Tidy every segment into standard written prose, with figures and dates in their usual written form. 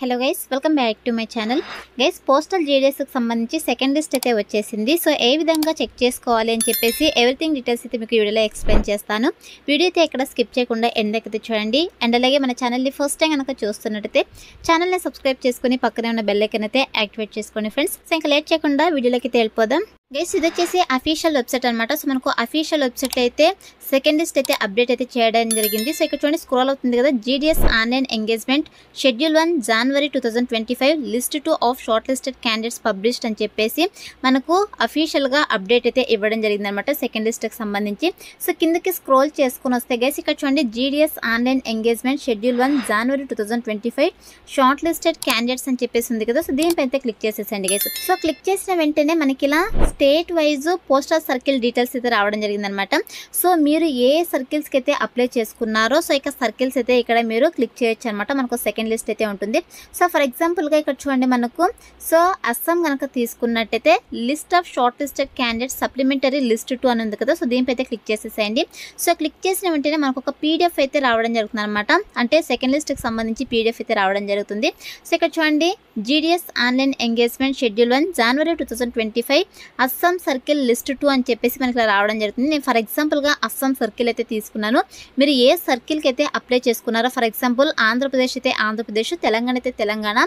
Hello guys, welcome back to my channel. Guys, postal GDS కి సంబంధించి second list అయితే వచ్చేసింది. సో ఏ విధంగా చెక్ చేసుకోవాలి అని చెప్పేసి ఎవ్రీథింగ్ డీటెయిల్స్ అయితే మీకు వీడియోలో ఎక్స్ప్లెయిన్ చేస్తాను. వీడియో అయితే ఎక్కడ స్కిప్ చేయకుండా ఎండ్ అయితే చూడండి. అండ్ అలాగే మన ఛానల్ని ఫస్ట్ టైం కనుక చూస్తున్నట్టయితే ఛానల్ని సబ్స్క్రైబ్ చేసుకుని పక్కనే ఉన్న బెల్ ఐకాన్ అయితే యాక్టివేట్ చేసుకోండి ఫ్రెండ్స్. సో ఇంకా లేట్ చేయకుండా వీడియోలోకి వెళ్ళిపోదాం. గైస్, ఇది వచ్చేసి అఫీషియల్ వెబ్సైట్ అనమాట. సో మనకు అఫీషియల్ వెబ్సైట్ అయితే సెకండ్ లిస్ట్ అయితే అప్డేట్ అయితే చేయడం జరిగింది. సో ఇక్కడ చూడండి, స్క్రోల్ అవుతుంది కదా, GDS online engagement schedule 1 January 2025 list 2 of short listed candidates published అని చెప్పేసి మనకు అఫీషియల్గా అప్డేట్ అయితే ఇవ్వడం జరిగింది అనమాట సెకండ్ లిస్ట్కి సంబంధించి. సో కిందకి స్క్రోల్ చేసుకుని వస్తే గైస్, ఇక్కడ చూడండి, జీడీఎస్ ఆన్లైన్ ఎంగేజ్మెంట్ షెడ్యూల్ 1 జనవరి 2025 షార్ట్ లిస్టెడ్ క్యాండిడేట్స్ అని చెప్పేసి ఉంది కదా. సో దీనిపై అయితే క్లిక్ చేసేసండి గైస్. సో క్లిక్ చేసిన వెంటనే మనకి ఇలా state wise postal circle details అయితే రావడం జరిగిందనమాట. సో మీరు ఏ సర్కిల్స్కి అయితే అప్లై చేసుకున్నారో సో ఇక సర్కిల్స్ అయితే ఇక్కడ మీరు క్లిక్ చేయొచ్చు అనమాట. మనకు సెకండ్ లిస్ట్ అయితే ఉంటుంది. సో ఫర్ ఎగ్జాంపుల్గా ఇక్కడ చూడండి, మనకు సో అస్సాం కనుక తీసుకున్నట్టయితే list of short listed candidates supplementary list 2 అని ఉంది కదా. సో దీనిపై అయితే క్లిక్ చేసేసేయండి. సో క్లిక్ చేసిన వెంటనే మనకు ఒక పీడిఎఫ్ అయితే రావడం జరుగుతుంది అనమాట. అంటే సెకండ్ లిస్ట్కి సంబంధించి పీడిఎఫ్ అయితే రావడం జరుగుతుంది. సో ఇక్కడ చూడండి, జీడీఎస్ ఆన్లైన్ ఎంగేజ్మెంట్ షెడ్యూల్ 1 జనవరి 2025 అస్సాం సర్కిల్ లిస్ట్ 2 అని చెప్పేసి మనకి రావడం జరుగుతుంది. నేను ఫర్ ఎగ్జాంపుల్గా అస్సాం సర్కిల్ అయితే తీసుకున్నాను. మీరు ఏ సర్కిల్కి అయితే అప్లై చేసుకున్నారో, ఫర్ ఎగ్జాంపుల్ ఆంధ్రప్రదేశ్ అయితే ఆంధ్రప్రదేశ్, తెలంగాణ అయితే తెలంగాణ,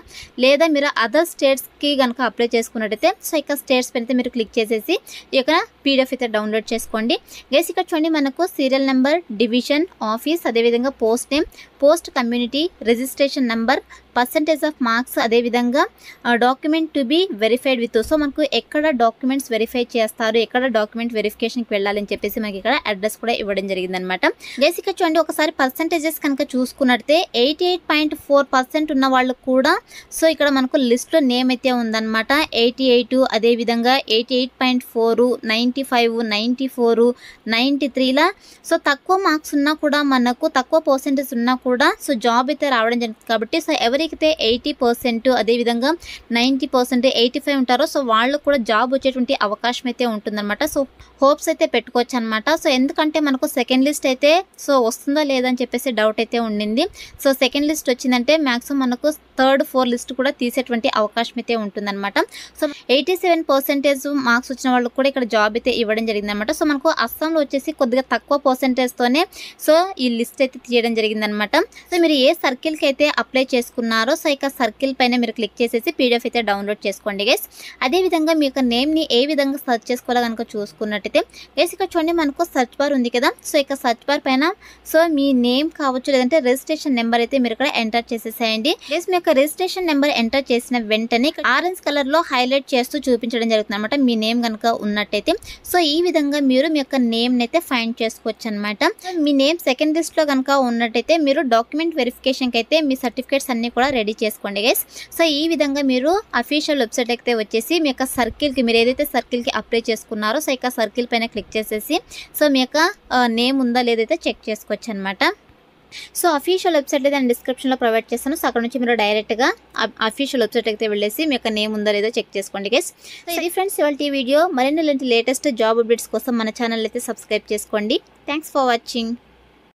లేదా మీరు అదర్ స్టేట్స్కి కనుక అప్లై చేసుకున్నట్టయితే సో ఇక స్టేట్స్ పైన అయితే మీరు క్లిక్ చేసేసి ఇక పీడిఎఫ్ అయితే డౌన్లోడ్ చేసుకోండి. గైస్, ఇక్కడ చూడండి, మనకు సీరియల్ నెంబర్, డివిజన్, ఆఫీస్, అదేవిధంగా post name, post community, registration number, percentage of marks, అదేవిధంగా document to be verified with. So మనకు ఎక్కడ డాక్యుమెంట్స్ వెరిఫై చేస్తారు, ఎక్కడ డాక్యుమెంట్ వెరిఫికేషన్కి వెళ్ళాలని చెప్పేసి మనకి ఇక్కడ అడ్రస్ కూడా ఇవ్వడం జరిగిందనమాట. బేసిక్గా చూడండి, ఒకసారి పర్సంటేజెస్ కనుక చూసుకున్నట్టే 88.4% ఉన్న వాళ్ళు కూడా సో ఇక్కడ మనకు లిస్ట్లో నేమ్ అయితే ఉందన్నమాట. 88, అదేవిధంగా 88.4, 95, 94, 93లా సో తక్కువ మార్క్స్ ఉన్నా కూడా, మనకు తక్కువ పర్సెంటేజ్ ఉన్నా కూడా సో జాబ్ అయితే రావడం జరుగుతుంది. కాబట్టి సో ఎవరికైతే 80%, అదేవిధంగా 90%, 85 ఉంటారో సో వాళ్ళు కూడా జాబ్ వచ్చేటువంటి అవకాశం అయితే ఉంటుందన్నమాట. సో హోప్స్ అయితే పెట్టుకోవచ్చు అనమాట. సో ఎందుకంటే మనకు సెకండ్ లిస్ట్ అయితే సో వస్తుందా లేదని చెప్పేసి డౌట్ అయితే ఉండింది. సో సెకండ్ లిస్ట్ వచ్చిందంటే మ్యాక్సిమం మనకు థర్డ్, ఫోర్త్ లిస్ట్ కూడా తీసేటువంటి అవకాశం అయితే ఉంటుందన్నమాట. సో 87% మార్క్స్ వచ్చిన వాళ్ళకి కూడా ఇక్కడ జాబ్ అయితే ఇవ్వడం జరిగిందనమాట. సో మనకు అస్సాంలో వచ్చేసి కొద్దిగా తక్కువ పర్సెంటేజ్తోనే సో ఈ లిస్ట్ అయితే తీయడం జరిగిందనమాట. సో మీరు ఏ సర్కిల్కి అయితే అప్లై చేసుకున్నారో సో ఇక సర్కిల్ పైన మీరు క్లిక్ చేసేసి పీడిఎఫ్ అయితే డౌన్లోడ్ చేసుకోండి గైస్. అదేవిధంగా మీ యొక్క నేమ్ని ఏ విధంగా సెర్చ్ చేసుకోవాలో కనుక చూసుకున్నట్టయితే గైస్, ఇక్కడ చూడండి, మనకు సెర్చ్ బార్ ఉంది కదా. సో ఇక సెర్చ్ బార్ పైన సో మీ నేమ్ కావచ్చు, లేదంటే రిజిస్ట్రేషన్ నెంబర్ అయితే మీరు ఇక్కడ ఎంటర్ చేసేసేయండి. గైస్, మీ యొక్క రిజిస్ట్రేషన్ నెంబర్ ఎంటర్ చేసిన వెంటనే ఆరెంజ్ కలర్లో హైలైట్ చేస్తూ చూపించడం జరుగుతుంది అనమాట మీ నేమ్ కనుక ఉన్నట్టయితే. సో ఈ విధంగా మీరు మీ యొక్క నేమ్ని అయితే ఫైండ్ చేసుకోవచ్చు అనమాట. మీ నేమ్ సెకండ్ లిస్ట్లో కనుక ఉన్నట్టయితే మీరు డాక్యుమెంట్ వెరిఫికేషన్కి అయితే మీ సర్టిఫికేట్స్ అన్ని కూడా రెడీ చేసుకోండి గైస్. సో ఈ విధంగా మీరు అఫీషియల్ వెబ్సైట్ అయితే వచ్చేసి మీ యొక్క సర్కిల్కి, మీరు ఏదైతే సర్కిల్కి అప్లై చేసుకున్నారో సో ఇక సర్కిల్ పైన క్లిక్ చేసేసి సో మీ యొక్క నేమ్ ఉందా లేదైతే చెక్ చేసుకోవచ్చు అనమాట. సో అఫీషియల్ వెబ్సైట్ అయితే నేను డిస్క్రిప్షన్లో ప్రొవైడ్ చేస్తాను. సో అక్కడ నుంచి మీరు డైరెక్ట్గా అఫీషియల్ వెబ్సైట్ అయితే వెళ్ళేసి మీ యొక్క నేమ్ ఉందా లేదో చెక్ చేసుకోండి గైస్. సో ఇది ఫ్రెండ్స్ ఇవాళ ఈ వీడియో. మరిన్ని లేటెస్ట్ జాబ్ అప్డేట్స్ కోసం మన ఛానల్ అయితే సబ్స్క్రైబ్ చేసుకోండి. Thanks for watching.